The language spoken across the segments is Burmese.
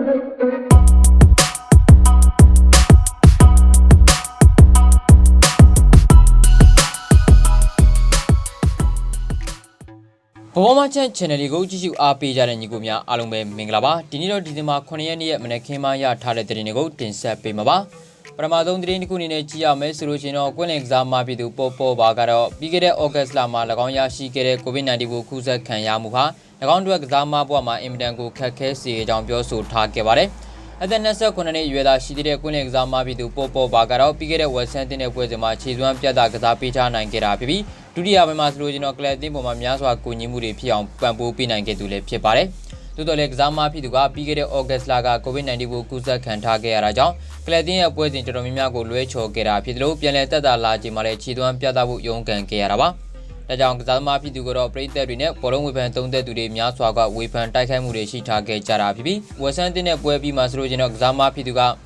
Performance channel go to RP and Nigumia, Alume Minglaba, Dinero Dizima, Korean, Menekima, Tale Trinigo, Tinsa Pimaba, Pramadon Drinkuni, Chia, Mesruchino, Gwen exam Mabidu, Popo, Bagaro, Bigere August Lama, Lagonia, Shikere, Kovinadibu, Kuza, Kanyamuha, Lagondu Exama, Boma, Imdangu, Kakesi, Jambiosu, Takevare. At the Nasa Konane, Yuela, she did a Queen exam Mabidu, Popo, Bagaro, Bigere was sent in a Wezima, Chizwan Piada, Gazapita, and Gerapi. Today, I am asking you to do Mamma Kunimuri Pion, Bamboo Pin and get to le Piepare. To the exama Piduga, Bigger August Laga, Covid-19 Kusa, Kantage Raja, Cladding up with Intermia go Lucho, Gera Pidro, Pianeta, Laji Mare, Chiduan Piadabu, Yonk and Keraba. The young Zama Pidugo operated in a Polon weapon toned to the Miaswaga, weapon Takamuri, Target Jarapi, was sent in a Puebi Masrujin Zama Piduga.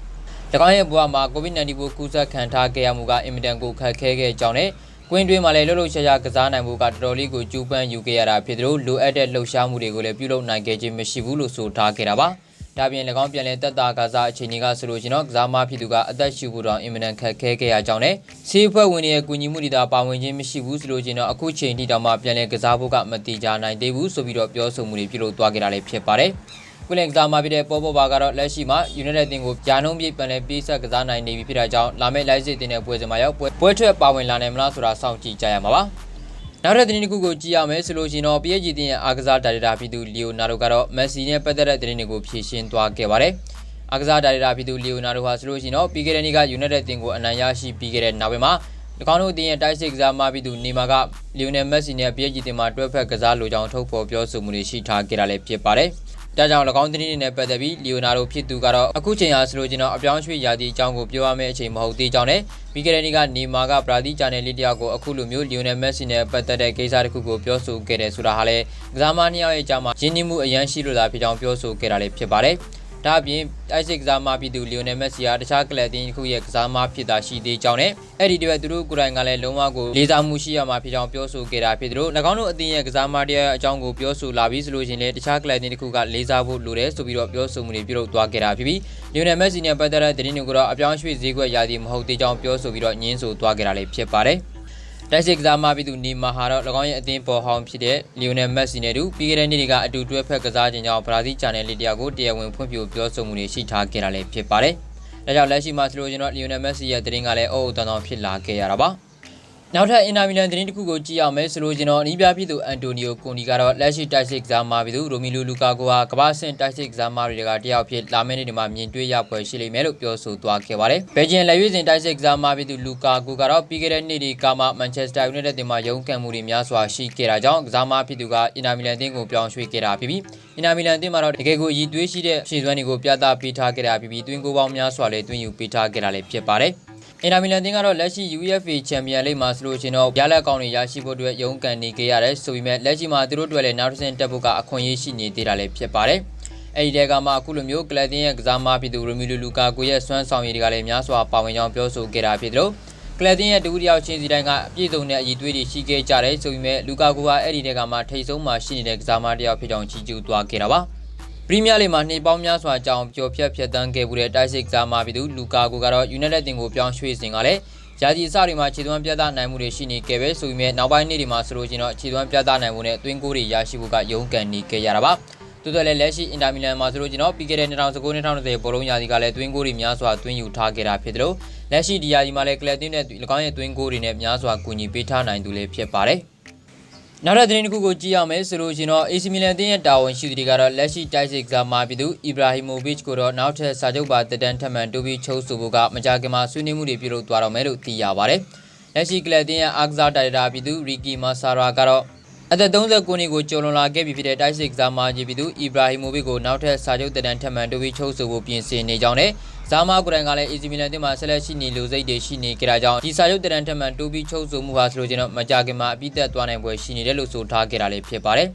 The Kaya Buama, Covid-19 Kusa, Kantage Amuga, Imidango, Kake, Johnny. Queen Dream Malelo Shaya Kazan and Muka Troligo, Jupan, Ukera, Pedro, Lu added Lo Shamuri, Pulo, Nagaji, Meshivulu, so Takeraba, Tabian Legompian, Takaza, Chiniga, Solution, Zama Piduga, that she would on imminent Kake Ajone, Sipa Winnie, Kunimurida, Pawin, Meshivus, Logino, Akuchi, Nidama, Piane, Kazabuka, Matija, and Debu, so we drop your Sumuri, Pilo, Twagara, Pepare. Exama Bide Popo Bagaro, Lashima, United with Janumi, Panepisa, Kazana, and Navy Piraja, Lame Lazit in a Puezamaya, Poetry Pawin Lanem Sura Sauchi Jayamava. Now that Niku Giame, Sologino, PhD, Agza Rapidu, Leo Narugaro, Messina Pedra Trinigo, Pishin to Akevare, Agza Rapidu, Leo Naruha Sologino, Pigereniga, United Tingo, and Ayashi, Piger and Navema, the Kano, the entire exam Mabidu, Nimaga, Leonem Messina, PhD, Matwepa, Gazalo, John Topo, Sumurishi, Takirale, Piepare. Tajang Lagontini in a pedavi, Leonardo Pitugaro, Akuchia Slogino, a Bianchi Yadi, Jango, Puame, Chimhoti Jane, Pigereniga, Nimaga, Pradi, Jane, Lidiago, Akulumu, Leonem Messina, Petere, Kesar Kugo, Piosu, Kere Surahale, Zamania, Jama, Jinimu, Yanshiru, Pijan Piosu, Kerale, Pepare. Tabi, Isaac Zama Pidu, Leonem Messia, the chocolate in Kuyak Zama Pidashi de Jane, Eddie Duru, Gurangale, Lomago, Liza Mushia, Mapijan Piosu, Gera Pedro, Nagano, the Examadia, Jango Piosu, Labis, Lugin, the chocolate in Kuga, Liza Lures, to be of Piosu, Muripiro, Tuagera Pibi, Leonem Messina, Pedra, the Rinugura, Abianchi, Zigo, Yadim, Hotijan Piosu, Viro, Ninsu, Tuagera, Pepare. That's exama Bidu Nimahara, Lagonia Dimpo Home Pide, Leonem Messinedu, Pigereniga, do to a Pekazaj, Pradi, Channel, Lidiago, dear when Pumpio, Pioso Munishi, Takirale, Pepare. Let our Lashi Maslogino, Leonem Messia, Dringale, O Dono Pilla, Kayaraba. Now that in Amilan Drinkugo, Gia, Meslogino, Nibia Pidu, Antonio Kunigaro, Lashi Tax exama Bidu, Romilu Lucagoa, Cabasan Tax exama Regatia, Piet, Laminima, Mintuya, Chile, Melo, Pioso, Tuakevare, Pejian Lavis and Tax exama Bidu, Luca, Gugaro, Pigereni, Kama, Manchester United, the Mayon, Camurimiaswa, Shikerajan, Zama Piduga, in Amilan Dingo, Pion Shikera Pibi, in Amilan Dimaro, Gego, Yiduishi, she's when you go Piata, Pita Gerapi, Twingo Miaswale, Twin you Pita Gerale, Pepare. In Amilandingaro, Lashi UFA champion Masluchino, Yala County Yashibo, Yonk and Nikiares, so we met Lashi Maduro, and Narsen Tabuka, Akonyishi, Tirale, Pepare. A degama Kulumio, Cladding, Exama Pidu, Rumilu Luca, Guya, Swan, Sami Galemiaswa, Pavion Pioso, Gera Pedro. Cladding at Duria Chinziranga, Pidona, Yitui, Shike Jare, so we met Luca Gua, Eddie Degama, Taso, Machine, Exama, Pidon Chiju to Akiraba. Premier Limani Baumias was Jam Piopia Danke with Isaac Zamabidu, Luca Gugaro, United in Gopian Swizzing Ale, Jadi Sarima, Chiduan Piada, Namureshini Keve, so we made now by Nidimas Rogino, Chiduan Piada, Namune, Twinkuri, Yashibuka, Yonk and Nike Yaraba. To the Leshi in Damilan Masrogino, Pigeon around the going around the Bologna, the Gale, Twinkuri, Miaswa, Twin you target up Pedro, Leshi Diadimale Cladin, Lucania Twinkuri, Miaswa, Kuni, Pita, and Dule Piepare. Now that Drinkugo Giame, Solugino, Isimilan Down, Shudrigara, Lashi Tais exama Bidu, Ibrahimovic Kuro, now to Sajoba, the Dentaman, Dubi chose to Buga, Majagama, Sunimuri, Piro, Tuaramero, Tiavare, Lashi Gladia, Agza, Rabidu, Riki Masara Garo. At the Donza Kunigo Cholola gave it Tais exama Jibidu, Ibrahimovic, now to Sajo, the Dentaman, Dubi chose to Wupin Nejane. Sama Gurangale is Miladi Masalashini, Luze de Shini Kirajan, Isayo the Rentaman to be chosen Muhas Rogino, Majagama, Bita Tuane, where Shini Deluso Takerale Pepare.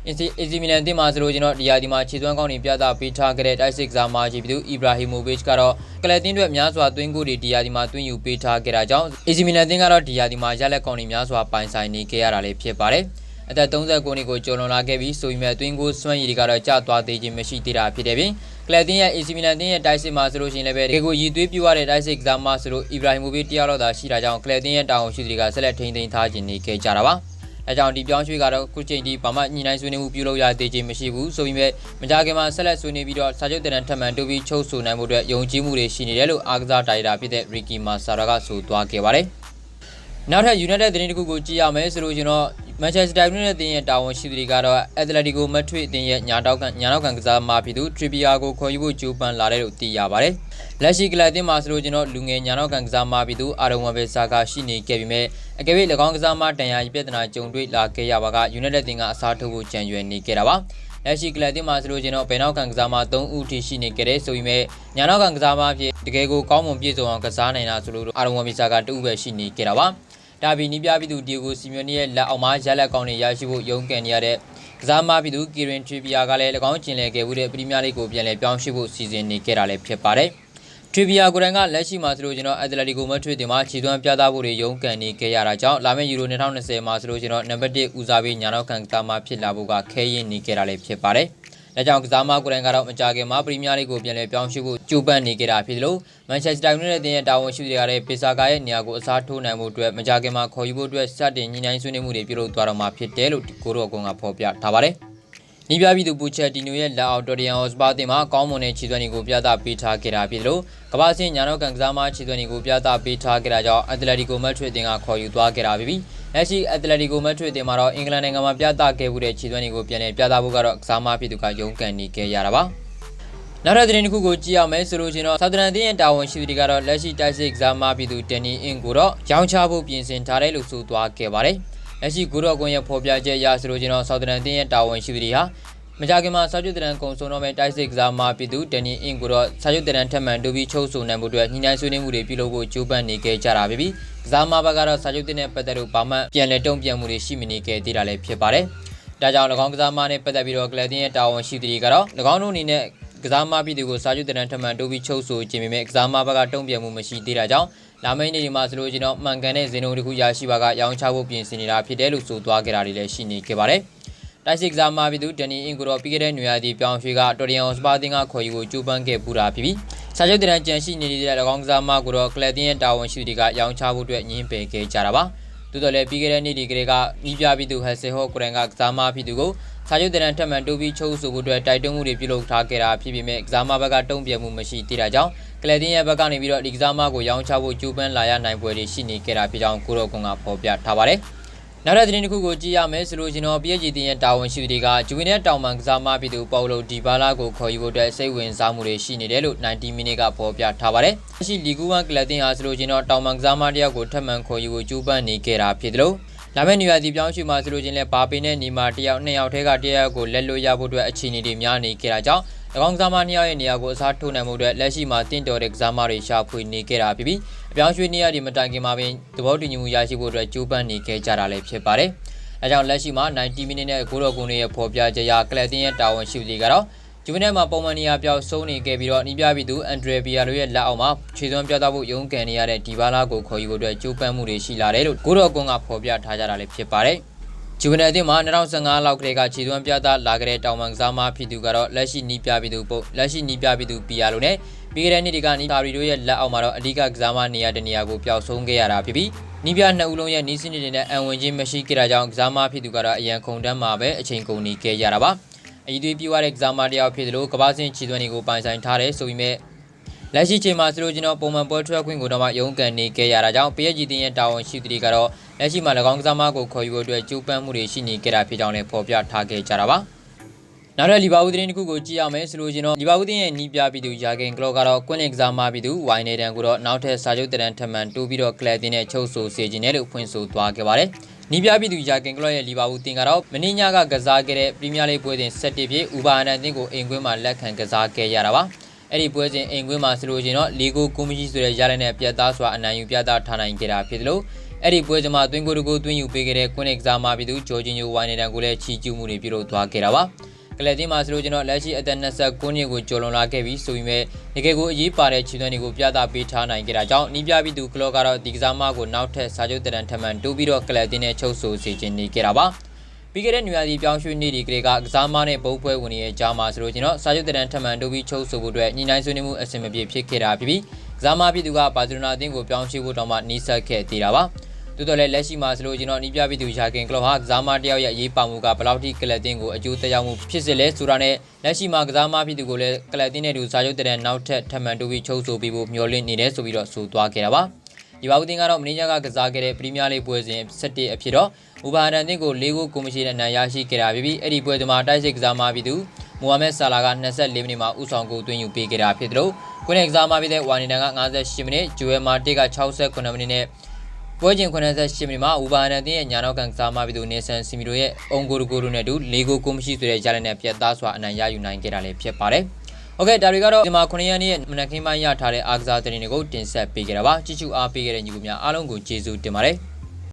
Is Miladi Masrogino, Diadima, Chidwan, Piada, Pita, Great Isaac Zama, Jibidu, Ibrahimovic Caro, Calatin Miaswa, Twinguri, Diadima, Twin you Pita Kirajan, is Miladingaro, Diadima, Jalaconi Miaswa, Pansai, Kerale Pepare. At the Donza Konigo Jolona Gavi, so we met Twingo, Swan Yigara Chatwa, the Meshitira Pidevi. ကလပ်တင်းရဲ့ AC မီလန်တင်းရဲ့တိုက်စစ်မှာဆိုလို့ရှိရင်လည်းပဲတကယ်ကိုရည်သွေးပြရတဲ့တိုက်စစ်ကစားမှာဆိုလို့ Ibrahimovic တယောက်တော့သာရှိတာကြောင့်ကလပ်တင်းရဲ့တာဝန်ရှိသူတွေကဆက်လက်ထိန်းသိမ်းထားခြင်းနေခဲ့ကြတာပါ။အဲကြောင့်ဒီပြောင်းရွှေ့ကတော့ခုချိန်ထိဘာမှညှိနှိုင်းဆွေးနွေးမှုပြုလုပ်ရသေးခြင်းမရှိဘူးဆိုပြီးမကြခင်မှာဆက်လက်ဆွေးနွေးပြီးတော့စာချုပ်တရံထပ်မံတိုးပြီးချုပ်ဆိုနိုင်မှုအတွက်ယုံကြည်မှုတွေရှိနေတယ်လို့အားကစားဒါရိုက်တာဖြစ်တဲ့ Ricky Masara ကဆိုသွားခဲ့ပါတယ်။နောက်ထပ် United သတင်းတစ်ခုကိုကြည့်ရမယ်ဆိုလို့ကျွန်တော်Manchester United အသင်းရဲ့တာဝန်ရှိသူတွေကတော့ Atletico Madrid အသင်းရဲ့ညာနောက်ကစားမဖြစ်သူ Trippier ကိုခေါ်ယူဖို့ကြိုးပမ်းလာတယ်လို့သိရပါတယ်။လက်ရှိကလပ်အသင်းမှာဆိုလို့ကျွန်တော်လူငယ်ညာနောက်ကစားမဖြစ်သူ Aaron Wan-Bissaka ရှိနေခဲ့ပြီးမြဲအကယ်၍၎င်းကစားမတန်ရာပြဿနာကြုံတွေ့လာခဲ့ရပါက United အသင်းကအစားထိုးဖို့ကြံရွယ်နေခဲ့တာပါ။လက်ရှိကလပ်အသင်းမှာဆိုလို့ကျွန်တော်ဘယ်နောက်ကကစားမ3ဦးထိရှိနေခဲ့တဲ့ဆိုပြီးမြဲညာနောက်ကကစားမဖြစ်တကယ်ကိုကောင်းမွန်ပြည့်စုံအောင်ကစားနိုင်တာဆိုလို့ Aaron Wan-Bissaka တူပဲရှိနေခဲ့တာပါ။ဒါပြီးနီးပြပြီးသူဒီယိုဂိုစီမီယိုနီရဲ့လက်အောက်မှာရက်လက်ကောင်းတွေရရှိဖို့ရုန်းကန်နေရတဲ့ကစားမပြီးသူကီရင်ထရီပီယာကလည်း၎င်းကျင်လည်ခဲ့မှုတဲ့ပရီးမီးယားလိဂ်ကိုပြန်လည်ပြောင်းရွှေ့ဖို့စီစဉ်နေခဲ့တာလည်းဖြစ်ပါတယ်။ထရီပီယာကိုယ်တိုင်ကလက်ရှိမှာဆိုလို့ကျွန်တော်အက်တလက်တီကိုမက်ဒရစ်တင်မှာခြေသွမ်းပြသဖို့တွေရုန်းကန်နေခဲ့ရတာကြောင့်လာမယ့်ယူရို2020မှာဆိုလို့ကျွန်တော်နံပါတ်1ဦးစားပေးညာနောက်ခံကစားမဖြစ်လာဖို့ကခဲရင်နေခဲ့တာလည်းဖြစ်ပါတယ်။ဒါကြောင့်ကစားမကိုယ်တိုင်ကတော့မကြခင်မှာပရီးမီးယားလိဂ်ကိုပြန်လည်ပြောင်းရွှေ့ဖို့ကြိုးပမ်းနေကြတာဖြစ်လို့မန်ချက်စတာယူနိုက်တက်ရဲ့တာဝန်ရှိသူတွေကလည်းပီဆာကာရဲ့နေရာကိုအစားထိုးနိုင်မှုအတွက်မကြခင်မှာခေါ်ယူဖို့အတွက်စတင်ညှိနှိုင်းဆွေးနွေးမှုတွေပြုလုပ်သွားတော့မှာဖြစ်တယ်လို့ကိုရော့ကွန်ကဖော်ပြထားပါတယ်။နီးပြပြီးသူပူချက်တီနိုရဲ့လက်အောက်တော်ဒီယန်ဟော့စပါတင်မှာကောင်းမွန်တဲ့ခြေသွမ်းတွေကိုပြသပေးထားခဲ့တာဖြစ်လို့ကမ္ဘာ့ဆင့်ညာနောက်ကစားမခြေသွမ်းတွေကိုပြသပေးထားခဲ့တာကြောင့်အက်တလက်တီကိုမက်ဒရစ်တင်ကခေါ်ယူသွားခဲ့တာဖြစ်ပြီးလက်ရှိအက်တလက်တီကိုမက်ဒရစ်တင်မှာတော့အင်္ဂလန်နိုင်ငံမှာပြသခဲ့မှုတဲ့ခြေသွမ်းတွေကိုပြန်လည်ပြသဖို့ကတော့ကစားမဖြစ်သူကရုန်းကန်နေခဲ့ရတာပါ။နောက်ထပ်သတင်းတစ်ခုကိုကြည့်ရမယ်ဆိုလို့ချင်းတော့ဆောက်တန်အသင်းရဲ့တာဝန်ရှိသူတွေကတော့လက်ရှိတိုက်စစ်ကစားမဖြစ်သူဒန်နီအင်ကိုတော့ရောင်းချဖို့ပြင်ဆင်ထားတယ်လို့ဆိုသွားခဲ့ပါတယ်။လက်ရှိကိုရော့ကွန်ရဲ့ဖော်ပြချက်အရဆိုလို့ချင်းတော့ဆောက်တန်အသင်းရဲ့တာဝန်ရှိသူတွေဟာမကြခင်မှာစာချုပ်တရံကုံဆုံးတော့မဲ့တိုက်စစ်ကစားမဖြစ်သူဒန်နီအင်ကိုတော့စာချုပ်တရံထပ်မံတိုးပြီးချုပ်ဆိုနိုင်မှုအတွက်ညှိနှိုင်းဆွေးနွေးမှုတွေပြုလုပ်ဖို့ကြိုးပမ်းနေခဲ့ကြတာဖြစ်ပြီးကစားမဘက်ကတော့စာချုပ်တင်တဲ့ပတ်သက်လို့ဘာမှပြန်လည်တုံ့ပြန်မှုတွေရှိမနေခဲ့သေးတာလည်းဖြစ်ပါတယ်။ဒါကြောင့်၎င်းကစားမနဲ့ပတ်သက်ပြီးတော့ကလပ်တင်းရဲ့တာဝန်ရှိသူတွေကတော့၎င်းတို့အနေနဲ့ကစားမပြည်သူကိုစာချုပ်တရံထပ်မံတိုးပြီးချုပ်ဆိုခြင်းပေမဲ့ကစားမဘက်ကတုံ့ပြန်မှုမရှိသေးတာကြောင့်လာမယ့်နေ့ဒီမှာဆိုလို့ကျွန်တော်မှန်ကန်တဲ့ဇင်ုံတစ်ခုရရှိပါကရောင်းချဖို့ပြင်ဆင်နေတာဖြစ်တယ်လို့ဆိုသွားကြတာတွေလည်းရှိနေခဲ့ပါတယ်။တိုက်စစ်ကစားမပြည်သူဒန်နီအင်ကိုတော့ပြီးခဲ့တဲ့နွေရာသီပြောင်းရွှေ့ကတော်ဒီယန်စပါတင်ကခေါ်ယူဖို့ကြိုးပမ်းခဲ့ပူတာဖြစ်ပြီးစာချုပ်တရံကြံရှိနေတဲ့၎င်းကစားမကိုတော့ကလပ်တင်းရဲ့တာဝန်ရှိသူတွေကရောင်းချဖို့အတွက်ညှင်းပယ်ခဲ့ကြတာပါ။သို့တော်လည်းပြီးခဲ့တဲ့နေ့ဒီကလေးကနီးပြပြည်သူဟက်ဆေဟော့ကိုရန်ကကစားမပြည်သူကိုစာချုပ်တရံထပ်မံတိုးပြီးချုပ်ဆိုဖို့အတွက်တိုက်တွန်းမှုတွေပြုလုပ်ထားခဲ့တာဖြစ်ပေမဲ့ကစားမဘက်ကတုံ့ပြန်မှုမရှိသေးတာကြောင့်ကလပ်တင်းရဲ့ဘက်ကနေပြီးတော့ဒီကစားမကိုရောင်းချဖို့ကြိုးပမ်းလာရနိုင်ပွဲတွေရှိနေခဲ့တာဖြစ်ကြောင်းကိုရော့ကွန်ကဖော်ပြထားပါတယ်။နောက်တဲ့သတင်းတစ်ခုကိုကြည့်ရမယ်ဆိုလို့ကျွန်တော် PSG တင်ရဲ့တာဝန်ရှိသူတွေကဂျူဗီနယ်တောင်ပန်ကစားမပြည်သူပေါလိုဒီဘာလာကိုခေါ်ယူဖို့အတွက်စိတ်ဝင်စားမှုတွေရှိနေတယ်လို့90မိနစ်ကဖော်ပြထားပါတယ်။လက်ရှိလီဂူ1ကလပ်တင်ဟာဆိုလို့ကျွန်တော်တောင်ပန်ကစားမတယောက်ကိုထပ်မံခေါ်ယူဖို့ကြိုးပမ်းနေခဲ့တာဖြစ်တယ်လို့လာမယ့်နေရာဒီပြောင်းရွှေ့မှာဆိုလို့ချင်းလဲဘာပေနဲ့နီမာတယောက်2ယောက်ထဲကတယောက်ကိုလက်လွတ်ရဖို့အတွက်အခြေအနေတွေများနေခဲ့တာကြောင့်၎င်းကစားမ2ယောက်ရဲ့နေရာကိုအစားထိုးနိုင်မှုအတွက်လက်ရှိမှာတင့်တော်တဲ့ကစားမတွေရှာဖွေနေခဲ့တာဖြစ်ပြီးအပြောင်းရွှေ့နေရဒီမတိုင်ခင်မှာပင်သဘောတူညီမှုရရှိဖို့အတွက်ကြိုးပမ်းနေခဲ့ကြတာလည်းဖြစ်ပါတယ်။အဲကြောင့်လက်ရှိမှာ90မိနစ်နဲ့ကိုရော့ကွန်ရဲ့ဖော်ပြချက်အရကလပ်တင်းရဲ့တာဝန်ရှိသူတွေကတော့ဂျူဗီနယ်မှာပုံမှန်နေရာပြောင်းဆုံးနေခဲ့ပြီးတော့နီးပြပြီးသူအန်ဒရီပီယာလိုရဲ့လက်အောက်မှာခြေသွမ်းပြသဖို့ရုန်းကန်နေရတဲ့ဒီဘာလာကိုခေါ်ယူဖို့အတွက်ကြိုးပမ်းမှုတွေရှိလာတယ်လို့ကိုရော့ကွန်ကဖော်ပြထားကြတာလည်းဖြစ်ပါတယ်။ဂျူဗီနယ်အသင်းမှာ2015လောက်ကလေးကခြေသွမ်းပြသလာခဲ့တဲ့တောင်ပန်ကစားမဖြစ်သူကတော့လက်ရှိနီးပြပြီးသူပီယာလိုနဲ့ပြီးခဲ့တဲ့နှစ်ကနီးပါရီတို့ရဲ့လက်အောက်မှာတော့အဓိကကစားမနေရာတနေရာကိုပျောက်ဆုံးခဲ့ရတာဖြစ်ပြီးနီးပြ2ဦးလုံးရဲ့နီးစနစ်တွေနဲ့အံဝင်ချင်းမရှိခဲ့တာကြောင့်ကစားမဖြစ်သူကတော့အရန်ခုန်တန်းမှာပဲအချိန်ကုန်နေခဲ့ရတာပါ။အည်သွေးပြည့်ဝတဲ့ကစားမတယောက်ဖြစ်တယ်လို့ကမ္ဘာ့ဆင့်ခြေသွမ်းတွေကိုပိုင်ဆိုင်ထားတယ်ဆိုပြီးမြဲလက်ရှိချိန်မှာဆိုလို့ကျွန်တော်ပုံမှန်ပွဲထွက်ခွင့်ကိုတော့မှရုန်းကန်နေခဲ့ရတာကြောင့် PSG တင်ရဲ့တာဝန်ရှိသူတွေကတော့လက်ရှိမှာ၎င်းကစားမကိုခေါ်ယူဖို့အတွက်ကြိုးပမ်းမှုတွေရှိနေခဲ့တာဖြစ်ကြောင်းလည်းဖော်ပြထားခဲ့ကြတာပါ။နောက်တဲ့လီဗာပူးသတင်းတစ်ခုကိုကြည့်ရမယ်ဆိုလို့ကျွန်တော်လီဗာပူးတင်ရဲ့နီးပြပြီးသူယာဂင်ကလော့ကတော့ကွင်းလင်ကစားမပြီးသူဝိုင်နေတန်ကိုတော့နောက်ထပ်စာချုပ်တရံထပ်မံတိုးပြီးတော့ကလပ်တင်နဲ့ချုပ်ဆိုစေခြင်းနဲ့လို့ဖွင့်ဆိုသွားခဲ့ပါတယ်။နီးပြပြီးသူယာဂင်ကလော့ရဲ့လီဗာပူးတင်ကတော့မင်းညကကစားခဲ့တဲ့ပရီးမီးယားလိဂ်ပွဲစဉ်7ပြည့်ဥပါအန်အသင်းကိုအိမ်ကွင်းမှာလက်ခံကစားခဲ့ရတာပါ။အဲ့ဒီပွဲစဉ်အိမ်ကွင်းမှာဆိုလို့ကျွန်တော်လီဂိုကိုမကြီးဆိုတဲ့ရလနဲ့ပြတ်သားစွာအနိုင်ယူပြသထားနိုင်ခဲ့တာဖြစ်တယ်လို့အဲ့ဒီပွဲစဉ်မှာသွင်းကိုတကူသွင်းယူပေးခဲ့တဲ့ကွင်းလင်ကစားမပြီးသူဂျော်ဂျင်ယိုဝိုင်နေတန်ကိုလည်းချီးကျူးမှုတွေပြုလုပ်သွားခဲ့တာပါ။ကလပ်တင်းမှာဆိုလို့ကျွန်တော်လက်ရှိအသက်29နှစ်ကိုကျော်လွန်လာခဲ့ပြီးဆိုပြီးမဲ့တကယ်ကိုအရေးပါတဲ့ခြေသွမ်းတွေကိုပြသပေးထားနိုင်ခဲ့တာကြောင့်နီးပြပြီးသူကလော့ကတော့ဒီကစားမကိုနောက်ထပ်စာချုပ်တရံထပ်မံတိုးပြီးတော့ကလပ်တင်းနဲ့ချုပ်ဆိုစေခြင်းနေခဲ့တာပါ။ ပြီးခဲ့တဲ့နေရာဒီပြောင်းရွှေ့နေဒီကလေးကကစားမနဲ့ဘုတ်ပွဲဝင်ရဲ့ကြားမှာဆိုလို့ကျွန်တော်စာချုပ်တရန်ထမှန်တိုးပြီးချုပ်ဆိုဖို့အတွက်ညှိနှိုင်းဆွေးနွေးမှုအဆင်မပြေဖြစ်ခဲ့တာဖြစ်ပြီးကစားမပြည်သူကဘာစီလိုနာအသင်းကိုပြောင်းရွှေ့ဖို့တောင်မှနှီးစပ်ခဲ့သေးတာပါတိုးတော်လည်းလက်ရှိမှာဆိုလို့ကျွန်တော်နီးပြပြည်သူရာခင်ကလော့ဟာကစားမတယောက်ရဲ့ရေးပါမှုကဘလောက်ထိကလပ်တင်းကိုအကျိုးသက်ရောက်မှုဖြစ်စေလဲဆိုတာနဲ့လက်ရှိမှာကစားမပြည်သူကိုလည်းကလပ်တင်းနဲ့တူစာချုပ်တရန်နောက်ထပ်ထမှန်တိုးပြီးချုပ်ဆိုပြီးဖို့မျှော်လင့်နေတယ်ဆိုပြီးတော့ဆိုသွားခဲ့တာပါဒီဘာဘူးတင်ကတော့မင်းညာကကစားခဲ့တဲ့ပရီးမီးယားလိပွဲစဉ်17အဖြစ်တော့ဥပါဟန်တန်တင်ကို၄ဂိုးကိုမရှိတဲ့အနိုင်ရရှိခဲ့တာဖြစ်ပြီးအဲ့ဒီပွဲဒီမှာတိုက်စစ်ကစားမပြည်သူမိုဟာမက်ဆာလာက24မိနစ်မှာဥဆောင်ကိုသွင်းယူပေးခဲ့တာဖြစ်တယ်လို့ကွင်းနဲ့ကစားမပြည်တဲ့ဝါနီတန်က58မိနစ်ဂျိုယယ်မာတစ်က68မိနစ်နဲ့ပွဲချင်း88မိနစ်မှာဥပါဟန်တန်တင်ရဲ့ညာနောက်ကန်ကစားမပြည်သူနေဆန်စီမီတို့ရဲ့အုံဂိုတို့နဲ့တူ၄ဂိုးကိုမရှိဆိုတဲ့ရလဒ်နဲ့ပြတ်သားစွာအနိုင်ရယူနိုင်ခဲ့တာလည်းဖြစ်ပါတယ်โอเคဒါတွေကတော့ဒီမှာ9ရက်နေ့ရဲ့မနက်ခင်းပိုင်းရထားတဲ့အားကစားသတင်းတွေကိုတင်ဆက်ပေးခဲ့တာပါကြည့်ရှုအားပေးခဲ့တဲ့ညီကိုများအားလုံးကိုကျေးဇူးတင်ပါတယ်